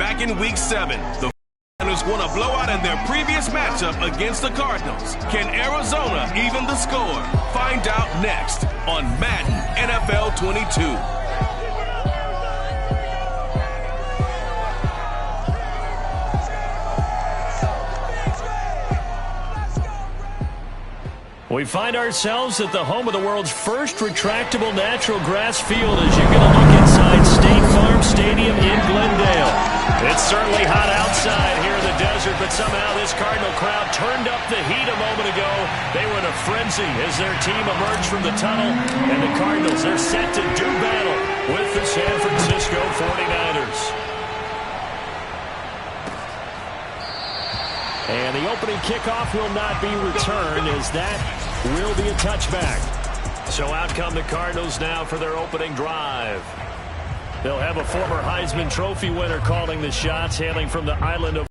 Back in Week 7, the 49ers won a blowout in their previous matchup against the Cardinals. Can Arizona even the score? Find out next on Madden NFL 22. We find ourselves at the home of the world's first retractable natural grass field as you get a look inside State Farm Stadium in Glendale. It's certainly hot outside here in the desert, but somehow this Cardinal crowd turned up the heat a moment ago. They were in a frenzy as their team emerged from the tunnel, and the Cardinals are set to do battle with the San Francisco 49ers. And the opening kickoff will not be returned as that will be a touchback. So out come the Cardinals now for their opening drive. They'll have a former Heisman Trophy winner calling the shots, hailing from the island of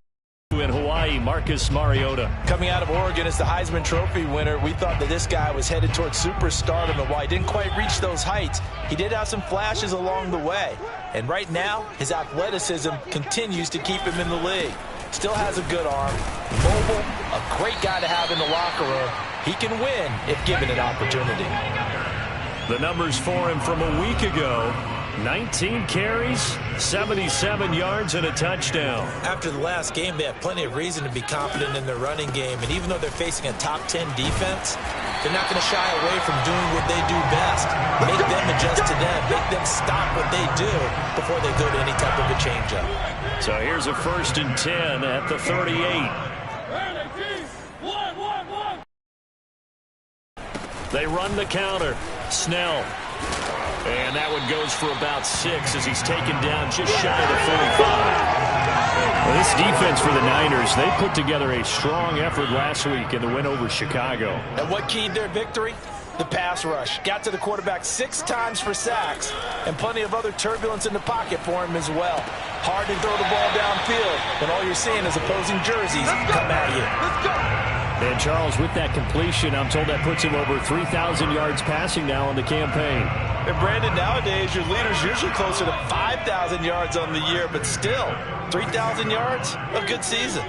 in Hawaii, Marcus Mariota. Coming out of Oregon as the Heisman Trophy winner, we thought that this guy was headed towards superstardom, and while he didn't quite reach those heights, he did have some flashes along the way. And right now, his athleticism continues to keep him in the league. Still has a good arm, mobile, a great guy to have in the locker room. He can win if given an opportunity. The numbers for him from a week ago: 19 carries, 77 yards, and a touchdown. After the last game, they have plenty of reason to be confident in their running game, and even though they're facing a top 10 defense, they're not going to shy away from doing what they do best. Make them adjust to them. Make them stop what they do before they go to any type of a changeup. So here's a 1st and 10 at the 38. They run the counter. Snell. And that one goes for about 6 as he's taken down just shy of the 45. Well, this defense for the Niners, they put together a strong effort last week in the win over Chicago. And what keyed their victory? The pass rush. Got to the quarterback 6 times for sacks, and plenty of other turbulence in the pocket for him as well. Hard to throw the ball downfield when all you're seeing is opposing jerseys come at you. Let's go. And Charles, with that completion, I'm told that puts him over 3,000 yards passing now on the campaign. And Brandon, nowadays your leader's usually closer to 5,000 yards on the year, but still, 3,000 yards, a good season.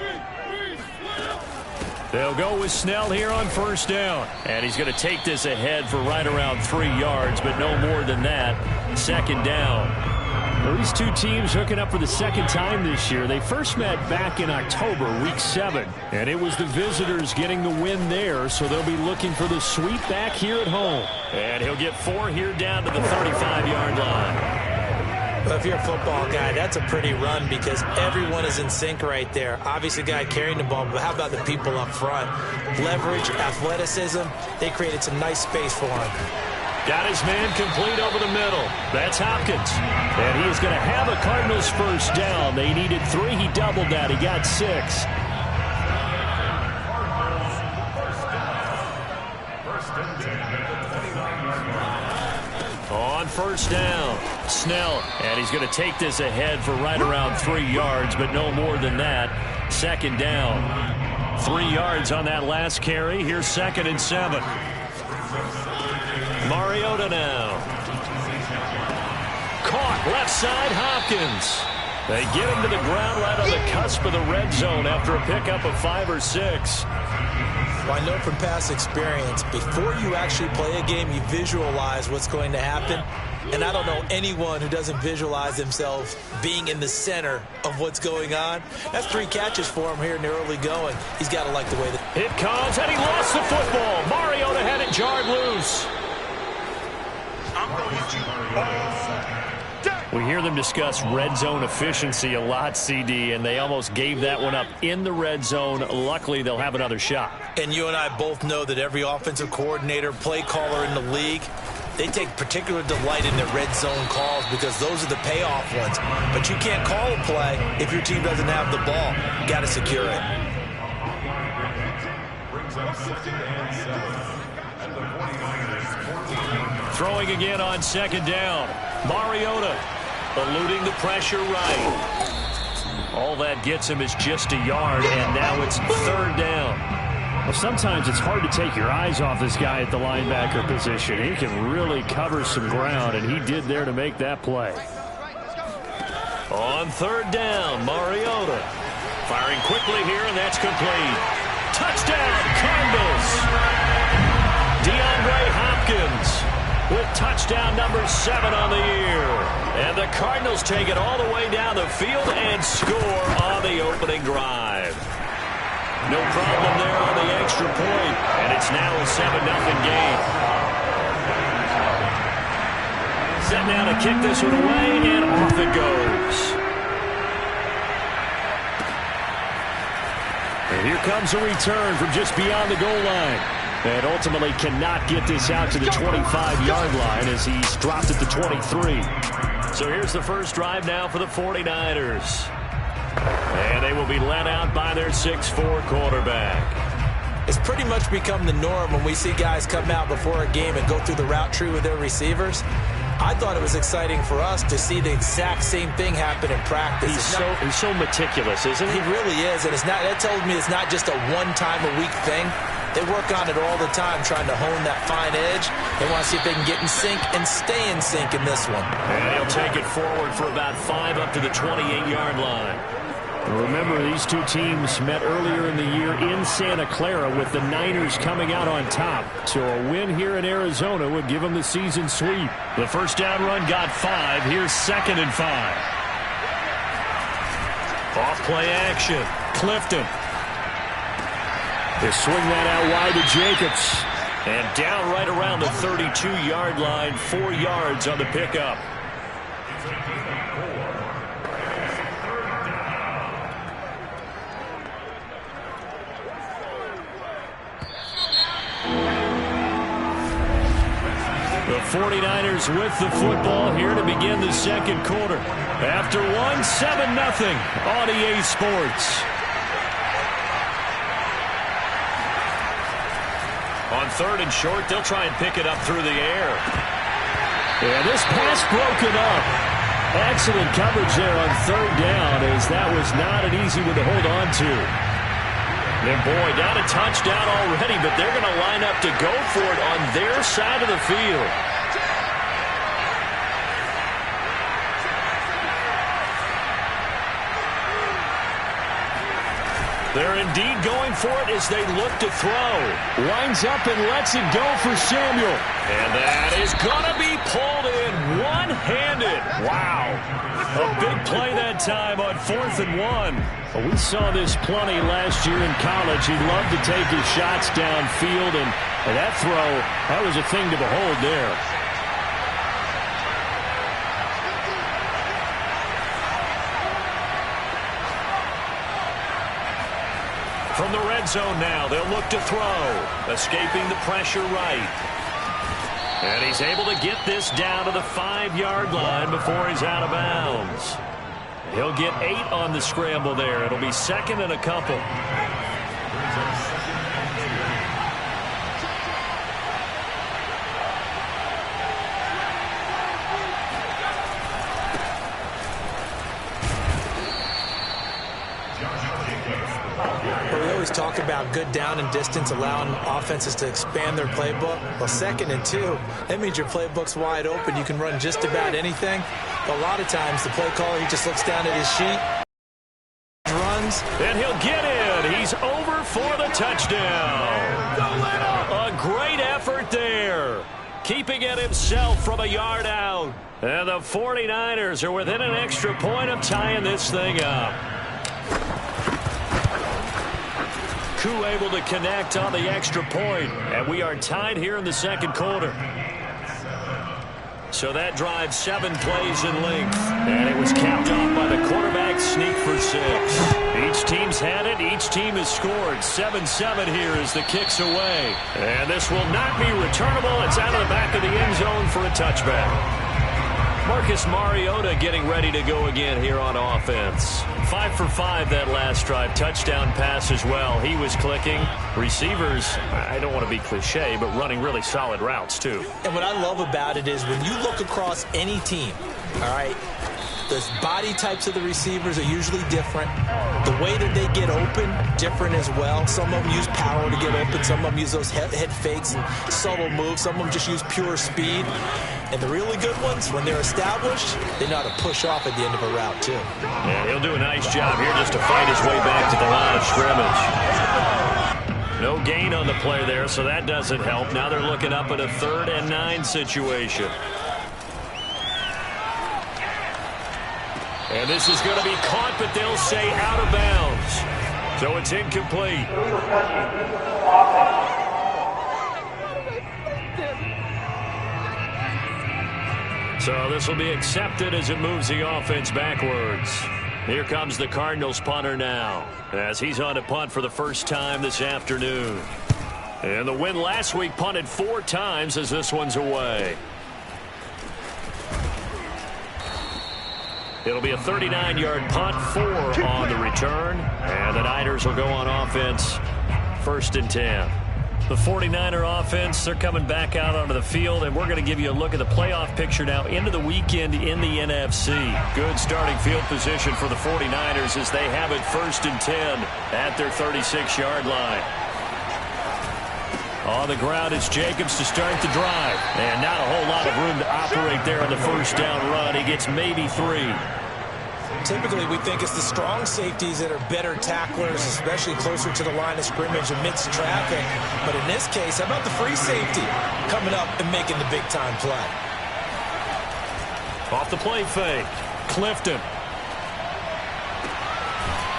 They'll go with Snell here on 1st down. And he's going to take this ahead for right around 3 yards, but no more than that. 2nd down. Well, these two teams hooking up for the 2nd time this year. They first met back in October, Week 7. And it was the visitors getting the win there, so they'll be looking for the sweep back here at home. And he'll get 4 here down to the 35-yard line. Well, if you're a football guy, that's a pretty run because everyone is in sync right there. Obviously, the guy carrying the ball, but how about the people up front? Leverage, athleticism, they created some nice space for him. Got his man complete over the middle. That's Hopkins. And he is going to have a Cardinals 1st down. They needed 3. He doubled that. He got 6. On 1st down, Snell, and he's going to take this ahead for right around 3 yards, but no more than that. 2nd down. 3 yards on that last carry. Here's 2nd and 7. Mariota now. Caught left side, Hopkins. They get him to the ground right on the cusp of the red zone after a pickup of 5 or 6. Well, I know from past experience, before you actually play a game, you visualize what's going to happen. And I don't know anyone who doesn't visualize themselves being in the center of what's going on. That's 3 catches for him here in the early going. He's got to like the way that... It comes, and he lost the football. Mariota had it jarred loose. We hear them discuss red zone efficiency a lot, CD, and they almost gave that one up in the red zone. Luckily, they'll have another shot. And you and I both know that every offensive coordinator, play caller in the league, they take particular delight in their red zone calls because those are the payoff ones. But you can't call a play if your team doesn't have the ball. You got to secure it. Throwing again on 2nd down. Mariota eluding the pressure right. All that gets him is just a yard, and now it's 3rd down. Well, sometimes it's hard to take your eyes off this guy at the linebacker position. He can really cover some ground, and he did there to make that play. On third down, Mariota. Firing quickly here, and that's complete. Touchdown, Cardinals. DeAndre Hopkins with touchdown number 7 on the year. And the Cardinals take it all the way down the field and score on the opening drive. No problem there on the extra point, and it's now a 7-0 game. Set now to kick this one away, and off it goes. And here comes a return from just beyond the goal line. And ultimately cannot get this out to the 25-yard line as he's dropped it to 23. So here's the first drive now for the 49ers. And they will be led out by their 6'4" quarterback. It's pretty much become the norm when we see guys come out before a game and go through the route tree with their receivers. I thought it was exciting for us to see the exact same thing happen in practice. He's so meticulous, isn't he? He really is, and that tells me it's not just a one-time-a-week thing. They work on it all the time, trying to hone that fine edge. They want to see if they can get in sync and stay in sync in this one. And he'll take it forward for about 5 up to the 28-yard line. Remember, these two teams met earlier in the year in Santa Clara with the Niners coming out on top. So a win here in Arizona would give them the season sweep. The first down run got 5. Here's 2nd and 5. Off play action. Clifton. They swing that out wide to Jacobs. And down right around the 32-yard line. 4 yards on the pickup. The 49ers with the football here to begin the second quarter. After 7-0 on EA Sports. On 3rd and short, they'll try and pick it up through the air. And this pass broken up. Excellent coverage there on 3rd down, as that was not an easy one to hold on to. And boy, got a touchdown already, but they're going to line up to go for it on their side of the field. They're indeed going for it as they look to throw. Winds up and lets it go for Samuel. And that is going to be pulled in one-handed. Wow. A big play that time on 4th and 1. Well, we saw this plenty last year in college. He loved to take his shots downfield, and that throw, that was a thing to behold there. From the red zone now, they'll look to throw. Escaping the pressure right. And he's able to get this down to the 5-yard line before he's out of bounds. He'll get 8 on the scramble there. It'll be 2nd and a couple. Talk about good down and distance, allowing offenses to expand their playbook. Well, 2nd and 2, that means your playbook's wide open. You can run just about anything. But a lot of times, the play caller, he just looks down at his sheet, runs. And he'll get in. He's over for the touchdown. A great effort there. Keeping it himself from a yard out. And the 49ers are within an extra point of tying this thing up. Koo able to connect on the extra point, and we are tied here in the second quarter. So that drives 7 plays in length, and it was capped off by the quarterback sneak for 6. Each team's had it. Each team has scored. 7-7 here as the kick's away. And this will not be returnable. It's out of the back of the end zone for a touchback. Marcus Mariota getting ready to go again here on offense. 5 for 5 that last drive. Touchdown pass as well. He was clicking. Receivers, I don't want to be cliche, but running really solid routes too. And what I love about it is when you look across any team, all right, The body types of the receivers are usually different. The way that they get open, different as well. Some of them use power to get open. Some of them use those head fakes and subtle moves. Some of them just use pure speed. And the really good ones, when they're established, they know how to push off at the end of a route, too. Yeah, he'll do a nice job here just to fight his way back to the line of scrimmage. No gain on the play there, so that doesn't help. Now they're looking up at a 3rd and 9 situation. And this is going to be caught, but they'll say out of bounds. So it's incomplete. So this will be accepted as it moves the offense backwards. Here comes the Cardinals punter now, as he's on to punt for the first time this afternoon. And the win last week punted 4 times as this one's away. It'll be a 39-yard punt, 4 on the return. And the Niners will go on offense, 1st and 10. The 49er offense, they're coming back out onto the field, and we're going to give you a look at the playoff picture now into the weekend in the NFC. Good starting field position for the 49ers as they have it 1st and 10 at their 36-yard line. On the ground, it's Jacobs to start the drive. And not a whole lot of room to operate there on the 1st down run. He gets maybe 3. Typically, we think it's the strong safeties that are better tacklers, especially closer to the line of scrimmage amidst traffic. But in this case, how about the free safety coming up and making the big-time play? Off the play fake, Clifton.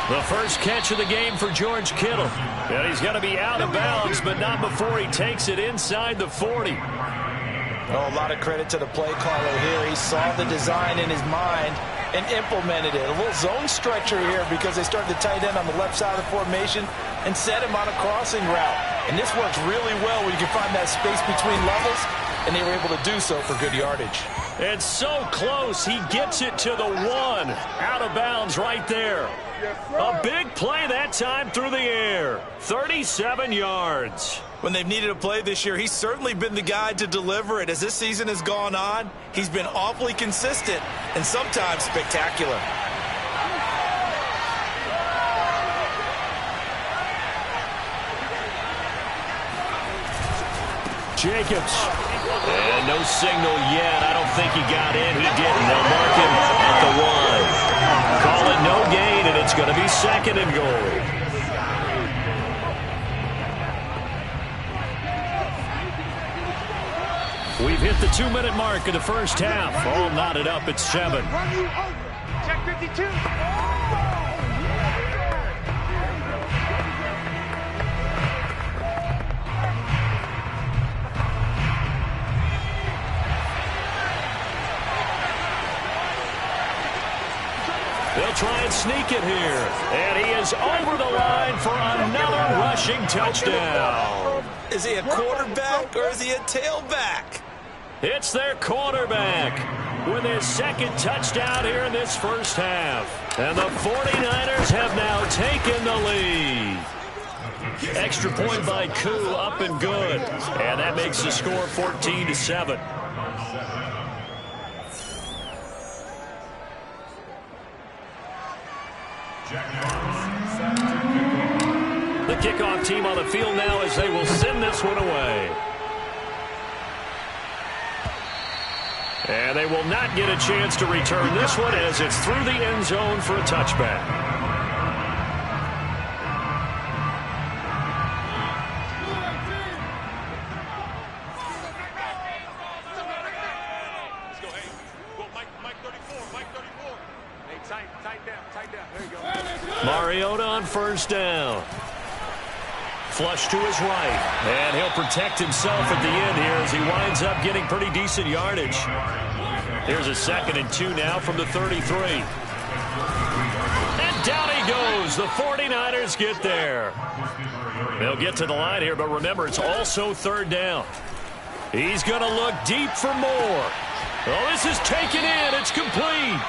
The first catch of the game for George Kittle. And he's going to be out of bounds, but not before he takes it inside the 40. Oh, a lot of credit to the play caller here. He saw the design in his mind and implemented it. A little zone stretcher here because they started the tight end on the left side of the formation and set him on a crossing route. And this works really well when you can find that space between levels, and they were able to do so for good yardage. It's so close. He gets it to the 1. Out of bounds right there. A big play that time through the air. 37 yards. When they've needed a play this year, he's certainly been the guy to deliver it. As this season has gone on, he's been awfully consistent and sometimes spectacular. Jacobs. And no signal yet. I don't think he got in. He didn't. They'll mark him at the 1. Call it no gain, and it's going to be 2nd and goal. We've hit the 2-minute mark of the first half. All knotted up at 7. Check 52. They'll try and sneak it here. And he is over the line for another rushing touchdown. Is he a quarterback or is he a tailback? It's their quarterback with his 2nd touchdown here in this first half. And the 49ers have now taken the lead. Extra point by Koo, up and good. And that makes the score 14-7. The kickoff team on the field now as they will send this one away. And they will not get a chance to return this one as it's through the end zone for a touchback. Mariota on 1st down. Flush to his right. And he'll protect himself at the end here as he winds up getting pretty decent yardage. Here's a 2nd and 2 now from the 33. And down he goes. The 49ers get there. They'll get to the line here, but remember, it's also 3rd down. He's going to look deep for more. Oh, this is taken in. It's complete.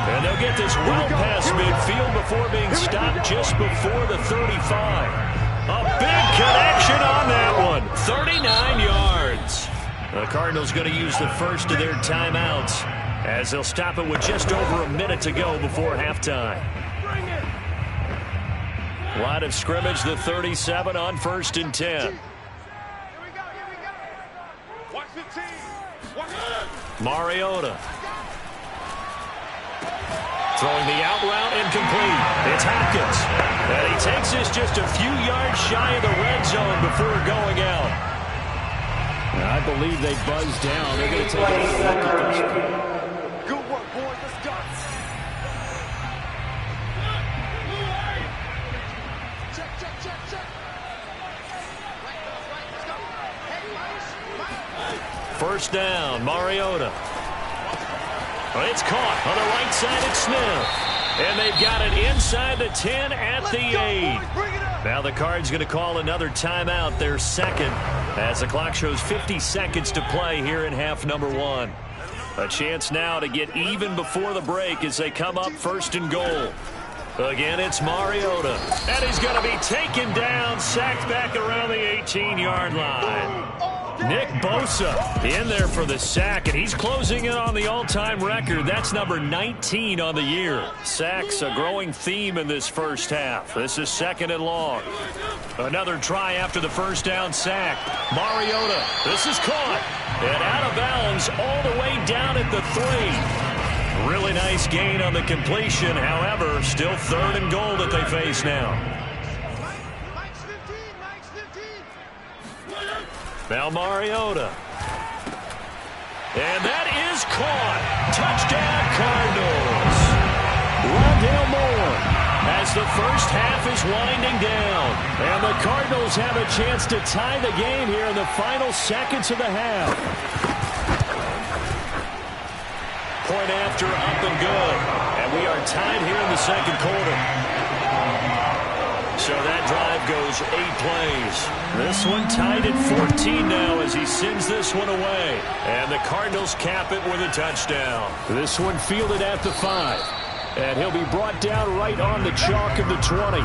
And they'll get this well past midfield before being stopped just before the 35. A big connection on that one. 39 yards. The Cardinals going to use the first of their timeouts as they'll stop it with just over a minute to go before halftime. Line of scrimmage, the 37 on 1st and 10. Mariota. Throwing the out route incomplete. It's Hopkins. And he takes this just a few yards shy of the red zone before going out. I believe they buzzed down. They're going to take a look at this. Good work, boys. Let's go. Check. Let's go. Hey, First down, Mariota. Well, it's caught on the right side. It's Smith. And they've got it inside the 10 at the 8. Now the Cards going to call another timeout, their second, as the clock shows 50 seconds to play here in half number 1. A chance now to get even before the break as they come up 1st and goal. Again, it's Mariota. And he's going to be taken down, sacked back around the 18-yard line. Nick Bosa in there for the sack, and he's closing in on the all-time record. That's number 19 on the year. Sacks, a growing theme in this first half. This is 2nd and long. Another try after the first down sack. Mariota, this is caught. And out of bounds all the way down at the 3. Really nice gain on the completion. However, still 3rd and goal that they face now. Now Mariota. And that is caught. Touchdown, Cardinals. Rondale Moore as the first half is winding down. And the Cardinals have a chance to tie the game here in the final seconds of the half. Point after, up and good. And we are tied here in the 2nd quarter. So that drive goes 8 plays. This one tied at 14 now as he sends this one away. And the Cardinals cap it with a touchdown. This one fielded at the 5. And he'll be brought down right on the chalk of the 20.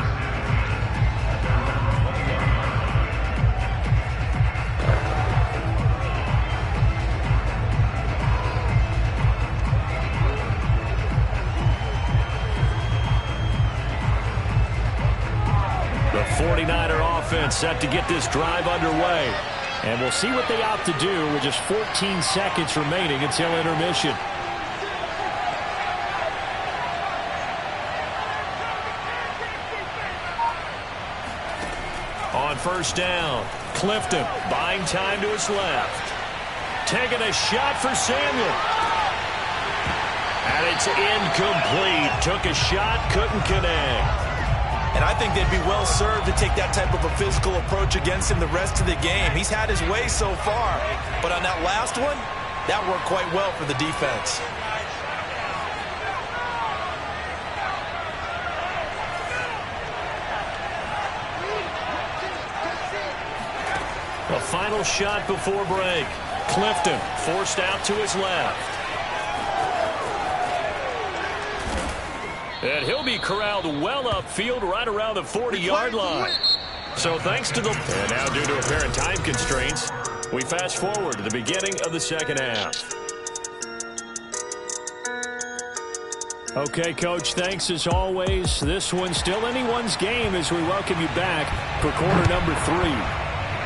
The 49er offense set to get this drive underway. And we'll see what they opt to do with just 14 seconds remaining until intermission. On first down, Clifton buying time to his left. Taking a shot for Samuel. And it's incomplete. Took a shot, couldn't connect. And I think they'd be well served to take that type of a physical approach against him the rest of the game. He's had his way so far. But on that last one, that worked quite well for the defense. The final shot before break. Clifton forced out to his left. And he'll be corralled well upfield right around the 40-yard line. So thanks to the... And now due to apparent time constraints, we fast forward to the beginning of the second half. Okay, Coach, thanks as always. This one's still anyone's game as we welcome you back for quarter number 3.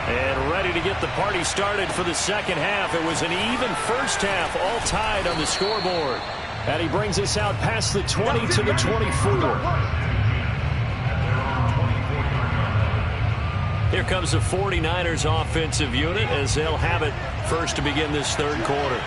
And ready to get the party started for the second half. It was an even first half, all tied on the scoreboard. And he brings us out past the 20 to the 24. Here comes the 49ers offensive unit as they'll have it first to begin this third quarter.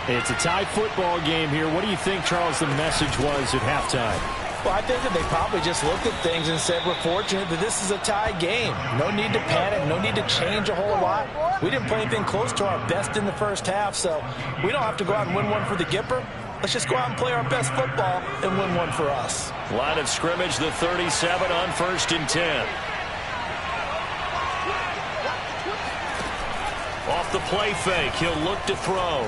It's a tie football game here. What do you think, Charles, the message was at halftime? Well, I think that they probably just looked at things and said, we're fortunate that this is a tie game. No need to panic. No need to change a whole lot. We didn't play anything close to our best in the first half, so we don't have to go out and win one for the Gipper. Let's just go out and play our best football and win one for us. Line of scrimmage, the 37 on 1st and 10. Off the play fake, he'll look to throw.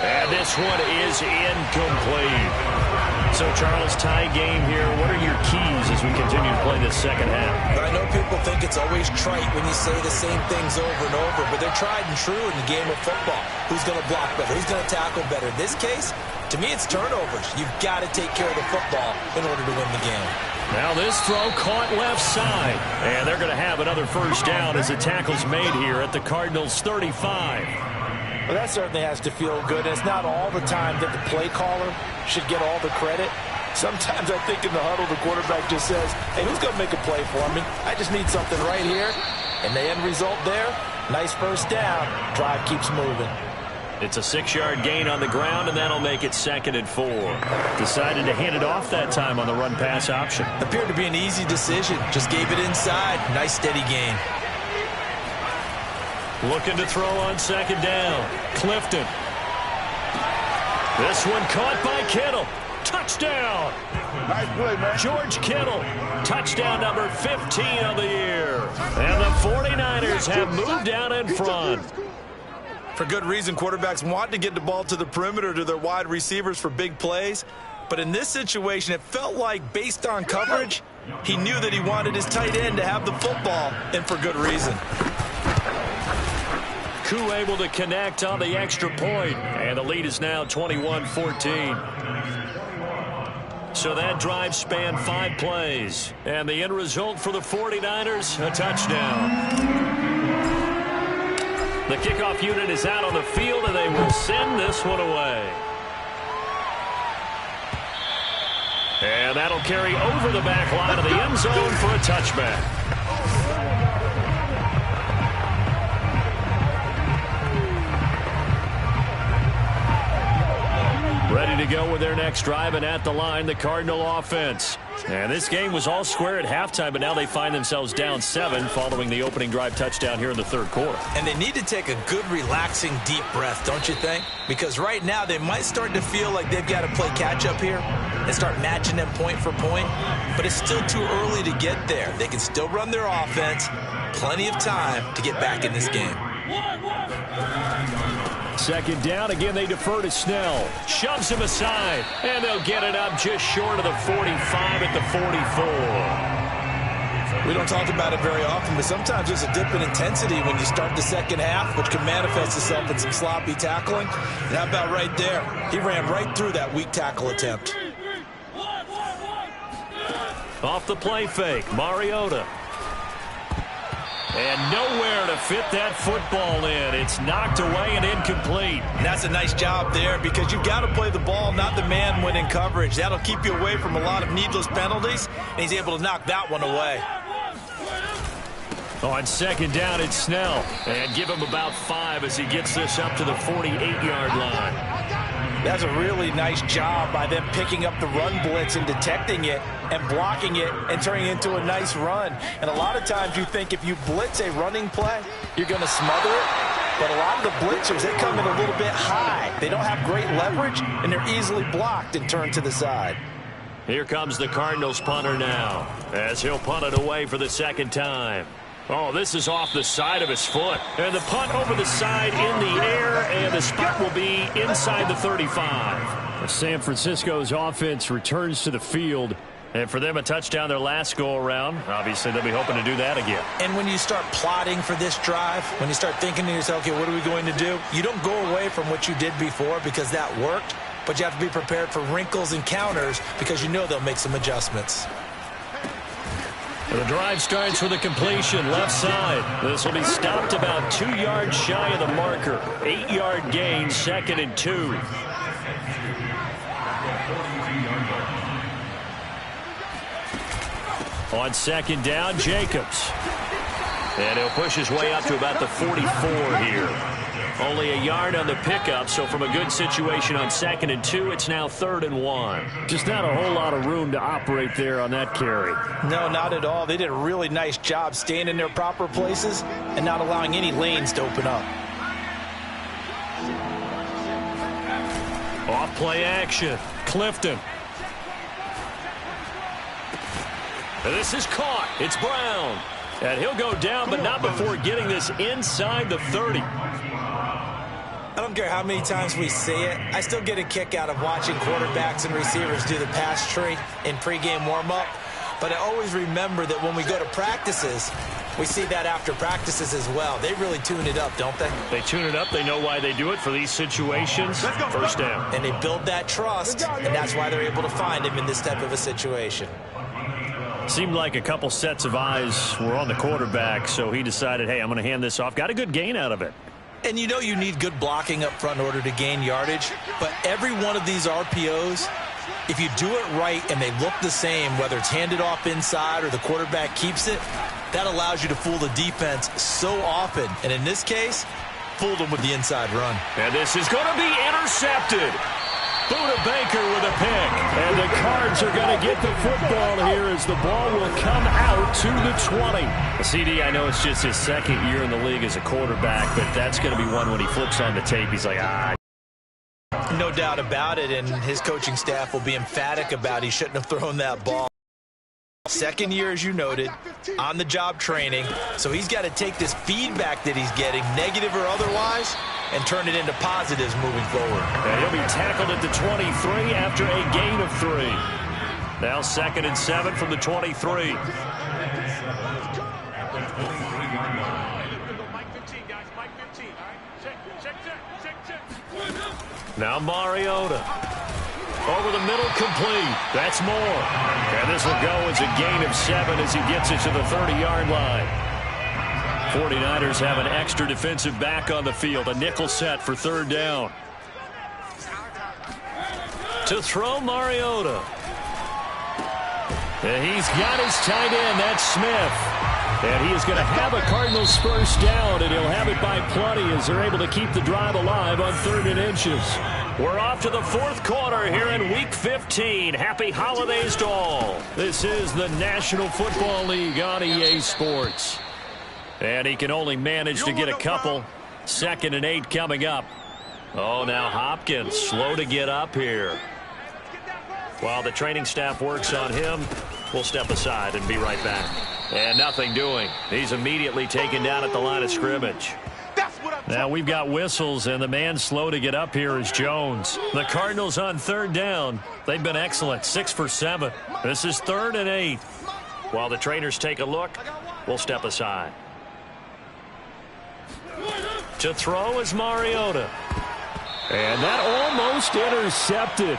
And this one is incomplete. So, Charles, tie game here. What are your keys as we continue to play this second half? I know people think it's always trite when you say the same things over and over, but they're tried and true in the game of football. Who's going to block better? Who's going to tackle better? In this case, to me, it's turnovers. You've got to take care of the football in order to win the game. Now this throw caught left side. And they're going to have another first down as the tackle's made here at the Cardinals' 35. Well, that certainly has to feel good. It's not all the time that the play caller should get all the credit. Sometimes I think in the huddle, the quarterback just says, hey, who's going to make a play for me? I just need something right here. And the end result there, nice first down. Drive keeps moving. It's a 6-yard gain on the ground, and that'll make it 2nd and 4. Decided to hand it off that time on the run-pass option. Appeared to be an easy decision. Just gave it inside. Nice steady gain. Looking to throw on 2nd down. Clifton. This one caught by Kittle. Touchdown. Nice play, man. George Kittle. Touchdown number 15 of the year. And the 49ers have moved down in front. For good reason, quarterbacks want to get the ball to the perimeter to their wide receivers for big plays. But in this situation, it felt like based on coverage, he knew that he wanted his tight end to have the football, and for good reason. Koo able to connect on the extra point, and the lead is now 21-14. So that drive spanned 5 plays, and the end result for the 49ers, a touchdown. The kickoff unit is out on the field, and they will send this one away. And that'll carry over the back line of the end zone for a touchback. Ready to go with their next drive, and at the line, the Cardinal offense. And this game was all square at halftime, but now they find themselves down 7 following the opening drive touchdown here in the 3rd quarter. And they need to take a good, relaxing, deep breath, don't you think? Because right now they might start to feel like they've got to play catch-up here and start matching them point for point. But it's still too early to get there. They can still run their offense. Plenty of time to get back in this game. 2nd down. Again, they defer to Snell. Shoves him aside. And they'll get it up just short of the 45 at the 44. We don't talk about it very often, but sometimes there's a dip in intensity when you start the second half, which can manifest itself in some sloppy tackling. And how about right there? He ran right through that weak tackle attempt. Off the play fake, Mariota. And nowhere to fit that football in. It's knocked away and incomplete. And that's a nice job there because you've got to play the ball, not the man when in coverage. That'll keep you away from a lot of needless penalties, and he's able to knock that one away. On 2nd down, it's Snell. And give him about 5 as he gets this up to the 48-yard line. That's a really nice job by them picking up the run blitz and detecting it and blocking it and turning it into a nice run. And a lot of times you think if you blitz a running play, you're going to smother it. But a lot of the blitzers, they come in a little bit high. They don't have great leverage, and they're easily blocked and turned to the side. Here comes the Cardinals punter now as he'll punt it away for the 2nd time. Oh, this is off the side of his foot. And the punt over the side in the air, and the spot will be inside the 35. San Francisco's offense returns to the field. And for them, a touchdown their last go-around. Obviously, they'll be hoping to do that again. And when you start plotting for this drive, when you start thinking to yourself, okay, what are we going to do? You don't go away from what you did before because that worked, but you have to be prepared for wrinkles and counters because you know they'll make some adjustments. The drive starts with a completion left side. This will be stopped about 2 yards shy of the marker. 8-yard gain, 2nd and 2. On 2nd down, Jacobs. And he'll push his way up to about the 44 here. Only a yard on the pickup, so from a good situation on 2nd and 2, it's now 3rd and 1. Just not a whole lot of room to operate there on that carry. No, not at all. They did a really nice job staying in their proper places and not allowing any lanes to open up. Off play action. Clifton. And this is caught. It's Brown. And he'll go down, but not before getting this inside the 30. I don't care how many times we see it. I still get a kick out of watching quarterbacks and receivers do the pass tree in pregame warm-up. But I always remember that when we go to practices, we see that after practices as well. They really tune it up, don't they? They tune it up. They know why they do it for these situations. First down. And they build that trust, and that's why they're able to find him in this type of a situation. Seemed like a couple sets of eyes were on the quarterback, so he decided, hey, I'm going to hand this off. Got a good gain out of it. And you know you need good blocking up front in order to gain yardage, but every one of these RPOs, if you do it right and they look the same, whether it's handed off inside or the quarterback keeps it, that allows you to fool the defense so often. And in this case, fooled them with the inside run. And this is going to be intercepted. Buda Baker with a pick. And the Cards are going to get the football here as the ball will come out to the 20. CD, I know it's just his second year in the league as a quarterback, but that's going to be one when he flips on the tape, he's like, No doubt about it, and his coaching staff will be emphatic about he shouldn't have thrown that ball. Second year, as you noted, on-the-job training, so he's got to take this feedback that he's getting, negative or otherwise, and turn it into positives moving forward. And he'll be tackled at the 23 after a gain of 3. Now 2nd and 7 from the 23. Now Mariota. Over the middle, complete. That's more. And this will go as a gain of 7 as he gets it to the 30-yard line. 49ers have an extra defensive back on the field. A nickel set for 3rd down. To throw, Mariota. And he's got his tight end. That's Smith. And he is going to have a Cardinals first down, and he'll have it by plenty as they're able to keep the drive alive on 3rd and inches. We're off to the 4th quarter here in Week 15. Happy holidays to all. This is the National Football League on EA Sports. And he can only manage to get a couple. 2nd and 8 coming up. Oh, now Hopkins slow to get up here. While the training staff works on him, we'll step aside and be right back. And nothing doing. He's immediately taken down at the line of scrimmage. Now we've got whistles, and the man slow to get up here is Jones. The Cardinals on 3rd down. They've been excellent, 6 for 7. This is 3rd and 8. While the trainers take a look, we'll step aside. To throw is Mariota. And that almost intercepted.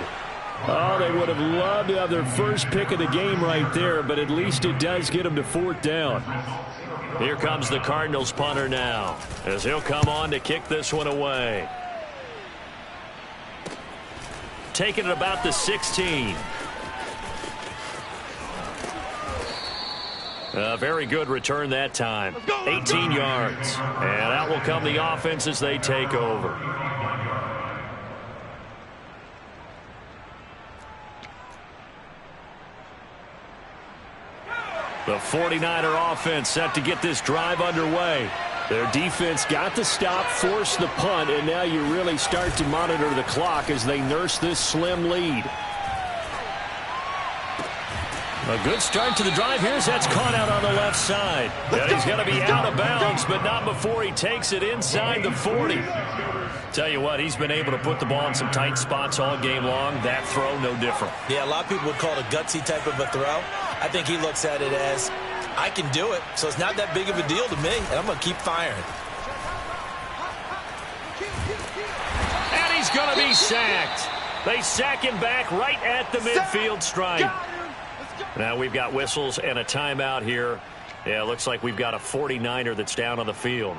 Oh, they would have loved to have their first pick of the game right there, but at least it does get them to 4th down. Here comes the Cardinals punter now, as he'll come on to kick this one away. Taking it about the 16. A very good return that time. 18 yards. And out will come the offense as they take over. The 49er offense set to get this drive underway. Their defense got the stop, forced the punt, and now you really start to monitor the clock as they nurse this slim lead. A good start to the drive here as that's caught out on the left side. And he's going to be out of bounds, but not before he takes it inside the 40. Tell you what, he's been able to put the ball in some tight spots all game long. That throw, no different. Yeah, a lot of people would call it a gutsy type of a throw. I think he looks at it as, I can do it, so it's not that big of a deal to me, and I'm going to keep firing. And he's going to be sacked. They sack him back right at the midfield stripe. Now we've got whistles and a timeout here. Yeah, it looks like we've got a 49er that's down on the field.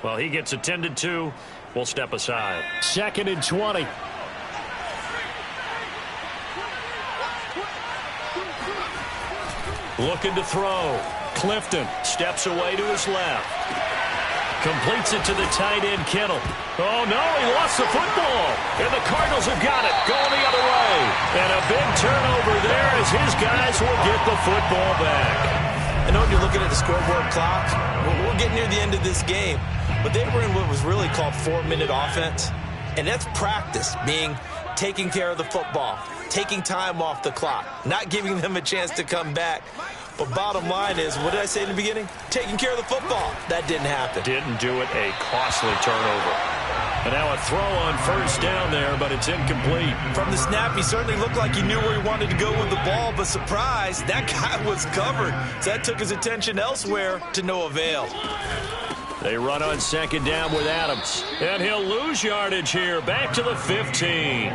Well, he gets attended to. We'll step aside. 2nd and 20. Looking to throw. Clifton steps away to his left. Completes it to the tight end, Kittle. Oh, no, he lost the football. And the Cardinals have got it, going the other way. And a big turnover there as his guys will get the football back. I know when you're looking at the scoreboard clock, we're getting near the end of this game. But they were in what was really called 4-minute offense. And that's practice, being taking care of the football, taking time off the clock, not giving them a chance to come back. But bottom line is, what did I say in the beginning? Taking care of the football. That didn't happen. Didn't do it. A costly turnover. And now a throw on first down there, but it's incomplete. From the snap, he certainly looked like he knew where he wanted to go with the ball, but surprise, that guy was covered. So that took his attention elsewhere to no avail. They run on second down with Adams. And he'll lose yardage here, back to the 15.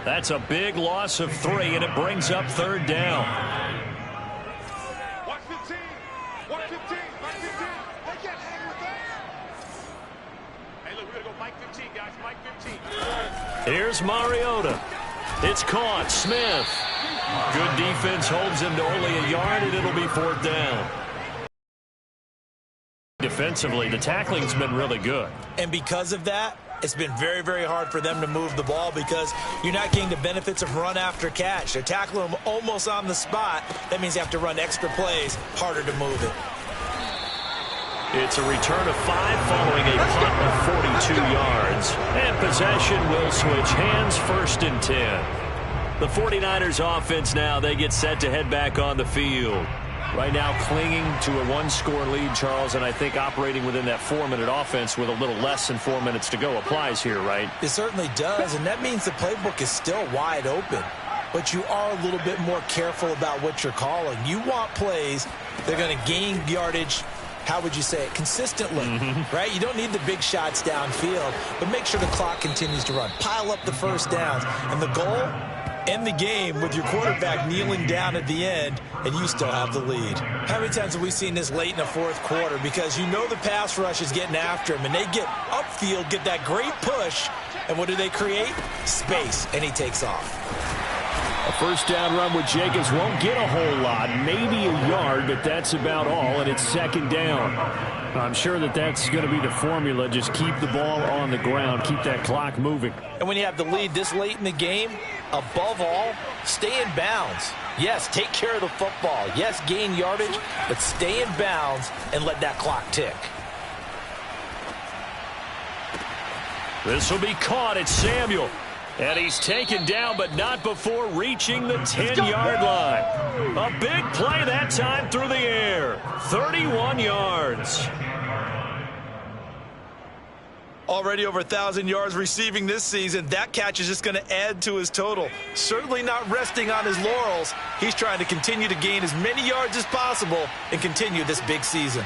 That's a big loss of 3, and it brings up third down. Watch 15. Watch 15. Mike 15. They can't hang with that. Hey, look, we're going to go Mike 15, guys. Mike 15. Here's Mariota. It's caught. Smith. Good defense holds him to only a yard, and it'll be fourth down. Defensively, the tackling's been really good. And because of that, it's been very, very hard for them to move the ball because you're not getting the benefits of run after catch. They're tackling them almost on the spot. That means you have to run extra plays, harder to move it. It's a return of 5 following a punt of 42 yards. And possession will switch hands, first and 10. The 49ers offense now, they get set to head back on the field. Right now clinging to a one-score lead, Charles, and I think operating within that 4-minute offense with a little less than 4 minutes to go applies here, right? It certainly does, and that means the playbook is still wide open. But you are a little bit more careful about what you're calling. You want plays that are going to gain yardage, how would you say it, consistently, right? You don't need the big shots downfield, but make sure the clock continues to run. Pile up the first downs, and the goal, end the game with your quarterback kneeling down at the end, and you still have the lead. How many times have we seen this late in the fourth quarter? Because you know the pass rush is getting after him, and they get upfield, get that great push, and what do they create? Space, and he takes off. A first down run with Jacobs won't get a whole lot, maybe a yard, but that's about all, and it's second down. I'm sure that that's going to be the formula. Just keep the ball on the ground, keep that clock moving. And when you have the lead this late in the game, above all, stay in bounds. Yes, take care of the football. Yes, gain yardage, but stay in bounds and let that clock tick. This will be caught. It's Samuel. And he's taken down, but not before reaching the 10-yard line. A big play that time through the air. 31 yards. Already over 1,000 yards receiving this season. That catch is just going to add to his total. Certainly not resting on his laurels. He's trying to continue to gain as many yards as possible and continue this big season.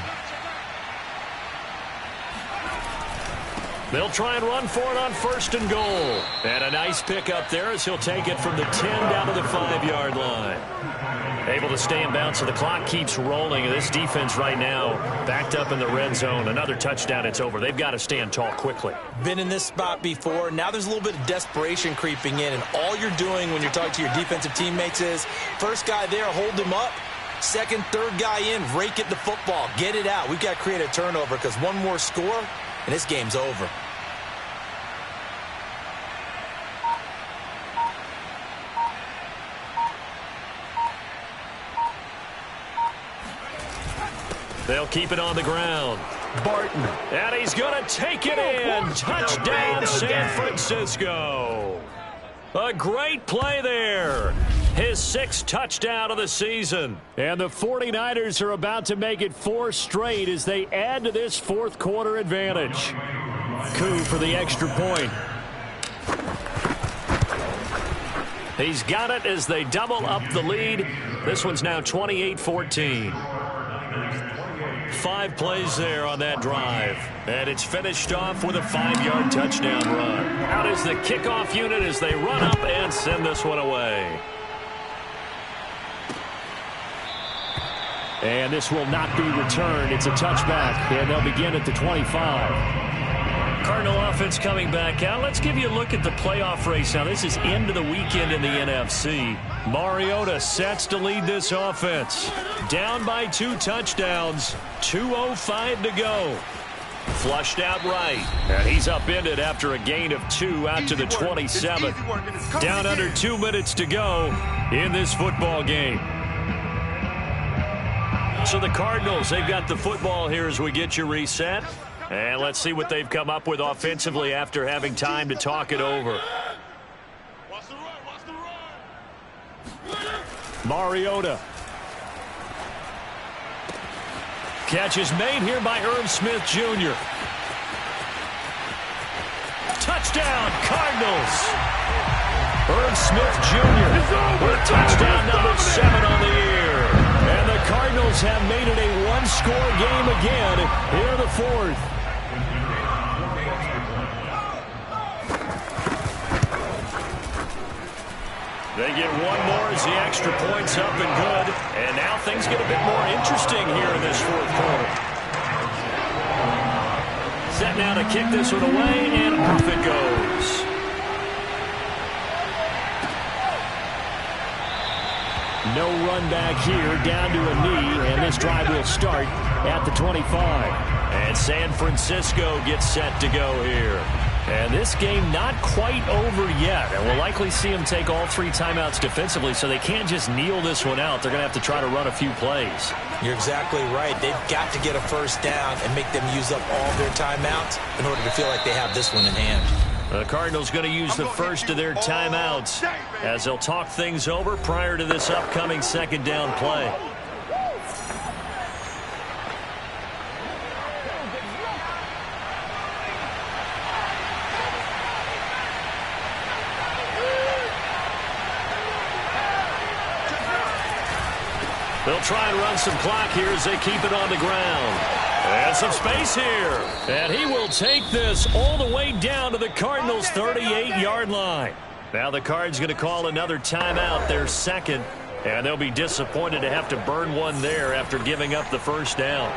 They'll try and run for it on first and goal. And a nice pick up there as he'll take it from the 10 down to the 5-yard line. Able to stay in bounds, so the clock keeps rolling. And this defense right now backed up in the red zone. Another touchdown, it's over. They've got to stand tall quickly. Been in this spot before. Now there's a little bit of desperation creeping in. And all you're doing when you're talking to your defensive teammates is, first guy there, hold him up. Second, third guy in, rake at the football. Get it out. We've got to create a turnover because one more score, and this game's over. They'll keep it on the ground. Barton. And he's going to take it in. Touchdown, San Francisco. A great play there. His 6th touchdown of the season. And the 49ers are about to make it 4 straight as they add to this fourth quarter advantage. Coup for the extra point. He's got it as they double up the lead. This one's now 28-14. 5 plays there on that drive. And it's finished off with a 5-yard touchdown run. Out is the kickoff unit as they run up and send this one away. And this will not be returned. It's a touchback, and they'll begin at the 25. Cardinal offense coming back out. Let's give you a look at the playoff race. Now, this is into the weekend in the NFC. Mariota sets to lead this offense. Down by 2 touchdowns. 2:05 to go. Flushed out right. And he's upended after a gain of 2 out to the 27. Down under 2 minutes to go in this football game. So the Cardinals, they've got the football here as we get you reset. And let's see what they've come up with offensively after having time to talk it over. Watch the run, watch the run. Mariota. Catch is made here by Irv Smith Jr. Touchdown, Cardinals. Irv Smith Jr. with touchdown number 7 on the year. And the Cardinals have made it a one-score game again here in the fourth. They get one more as the extra point's up and good. And now things get a bit more interesting here in this fourth quarter. Set now to kick this one away, and off it goes. No run back here, down to a knee, and this drive will start at the 25. And San Francisco gets set to go here. And this game not quite over yet, and we'll likely see them take all 3 timeouts defensively, so they can't just kneel this one out. They're going to have to try to run a few plays. You're exactly right. They've got to get a first down and make them use up all their timeouts in order to feel like they have this one in hand. The Cardinals going to use the first of their timeouts as they'll talk things over prior to this upcoming second down play. They'll try and run some clock here as they keep it on the ground. And some space here. And he will take this all the way down to the Cardinals' 38-yard line. Now the Cards going to call another timeout, their second. And they'll be disappointed to have to burn one there after giving up the first down.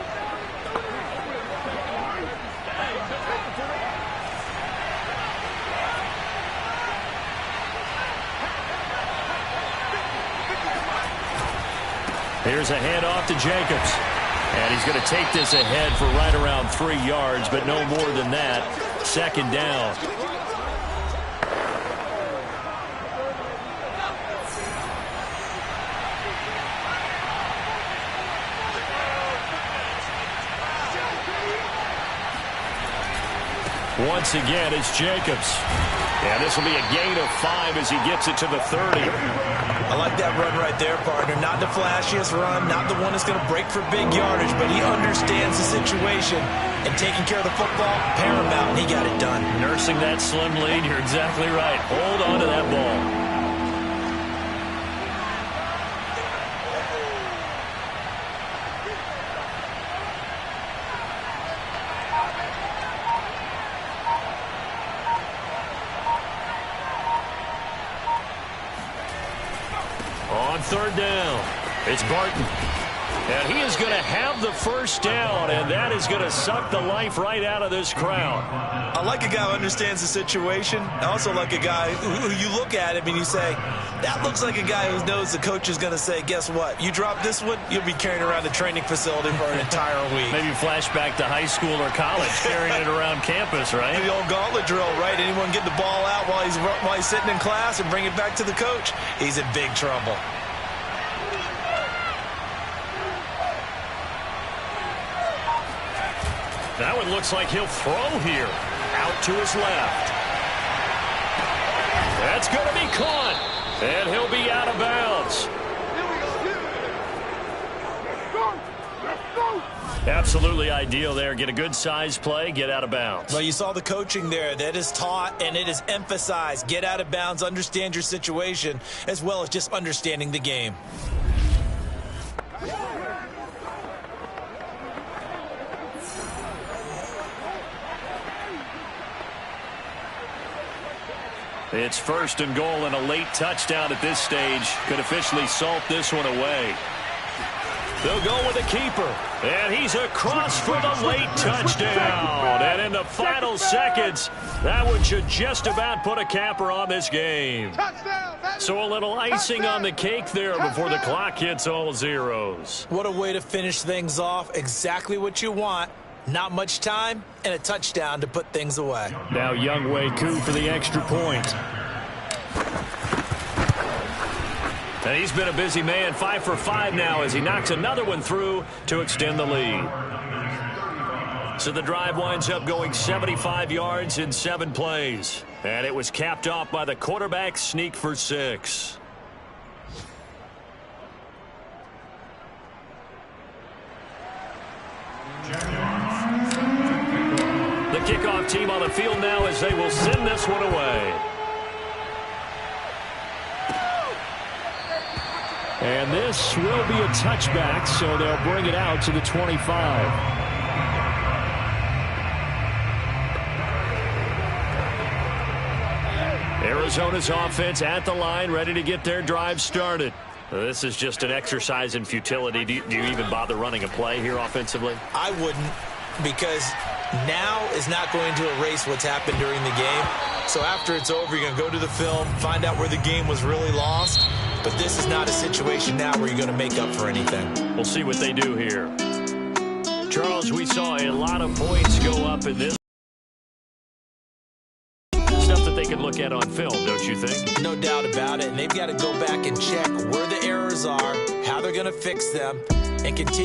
Here's a handoff to Jacobs. And he's going to take this ahead for right around 3 yards, but no more than that. Second down. Once again, it's Jacobs. And this will be a gain of 5 as he gets it to the 30. I like that run right there, partner. Not the flashiest run, not the one that's going to break for big yardage, but he understands the situation, and taking care of the football, paramount, and he got it done. Nursing that slim lead, you're exactly right. Hold on to that ball. On third down, it's Barton. And he is going to have the first down, and that is going to suck the life right out of this crowd. I like a guy who understands the situation. I also like a guy who you look at him and you say, that looks like a guy who knows the coach is going to say, guess what? You drop this one, you'll be carrying around the training facility for an entire week. Maybe flashback to high school or college, carrying it around campus, right? The old gauntlet drill, right? Anyone get the ball out while he's sitting in class and bring it back to the coach, he's in big trouble. Now it looks like he'll throw here. Out to his left. That's going to be caught. And he'll be out of bounds. Absolutely ideal there. Get a good size play, get out of bounds. Well, you saw the coaching there. That is taught and it is emphasized. Get out of bounds, understand your situation, as well as just understanding the game. It's first and goal, and a late touchdown at this stage could officially salt this one away. They'll go with a keeper, and he's across for the late touchdown. And in the final seconds, that one should just about put a capper on this game. So a little icing on the cake there before the clock hits all zeros. What a way to finish things off. Exactly what you want. Not much time, and a touchdown to put things away. Now Younghoe Koo for the extra point. And he's been a busy man, 5 for 5 now as he knocks another one through to extend the lead. So the drive winds up going 75 yards in 7 plays. And it was capped off by the quarterback sneak for 6. The kickoff Both team on the field now as they will send this one away. And this will be a touchback, so they'll bring it out to the 25. Arizona's offense at the line, ready to get their drive started. This is just an exercise in futility. Do you even bother running a play here offensively? I wouldn't, because now is not going to erase what's happened during the game. So after it's over, you're going to go to the film, find out where the game was really lost. But this is not a situation now where you're going to make up for anything. We'll see what they do here. Charles, we saw a lot of points go up in this. Stuff that they can look at on film, don't you think? No doubt about it. And they've got to go back and check where the errors are, how they're going to fix them, and continue.